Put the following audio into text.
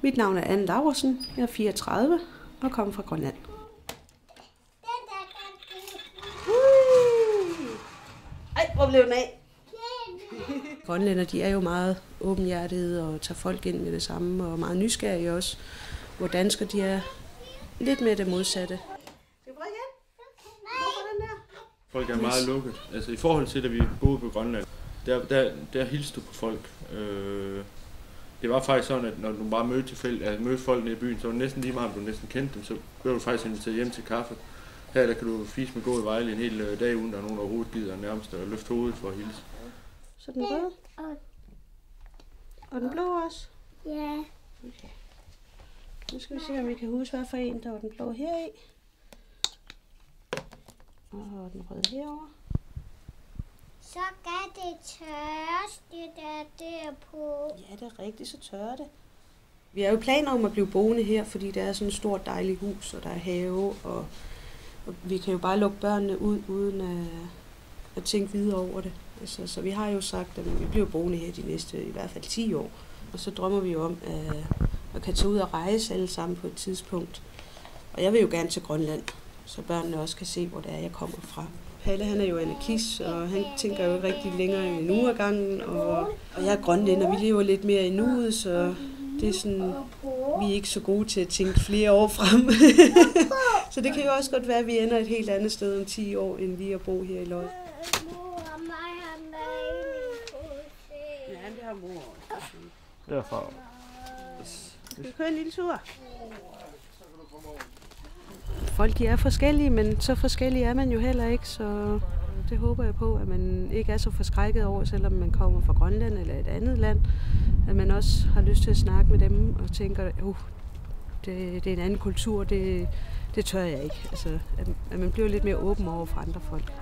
Mit navn er Anne Laursen, jeg er 34 og kommer fra Grønland. Ej, hvor blev den af? Grønlænder, de er jo meget åbenhjertede og tager folk ind med det samme, og meget nysgerrige også. Hvor danskere, de er lidt mere det modsatte. Folk er meget lukket. Altså i forhold til, at vi boede på Grønland, der hilste du på folk. Det var faktisk sådan, at når du bare mødte folk nede i byen, så var det næsten lige meget, om du næsten kendte dem, så blev du faktisk inviteret hjem til kaffe. Her der kan du fise med gå i Vejle en hel dag, uden der er nogen overhovedet gider nærmest at løfte hovedet for at hilse. Så den røde? Og den blå også? Ja. Okay. Nu skal vi se, om vi kan huske, hvad for en, der var den blå her i. Og den røde herovre. Så kan det tørres, det der på. Ja, det er rigtigt, så tørrer det. Vi har jo planer om at blive boende her, fordi det er sådan et stort dejligt hus, og der er have, og vi kan jo bare lukke børnene ud, uden at tænke videre over det. Altså, så vi har jo sagt, at vi bliver boende her de næste i hvert fald 10 år. Og så drømmer vi jo om at kan tage ud og rejse alle sammen på et tidspunkt. Og jeg vil jo gerne til Grønland, så børnene også kan se, hvor det er, jeg kommer fra. Palle, han er jo anarkist, og han tænker jo ikke rigtig længere end en uge ad gangen. Og jeg er grønlænder, vi lever lidt mere i nuet, så det er sådan, vi er ikke så gode til at tænke flere år frem. Så det kan jo også godt være, at vi ender et helt andet sted om 10 år, end lige at bo her i Lod. Ja, det har mor også. Det er far. Skal vi køre en lille tur? Folk de er forskellige, men så forskellige er man jo heller ikke, så det håber jeg på, at man ikke er så forskrækket over, selvom man kommer fra Grønland eller et andet land, at man også har lyst til at snakke med dem og tænker, det er en anden kultur, det tør jeg ikke. Altså, at man bliver lidt mere åben over for andre folk.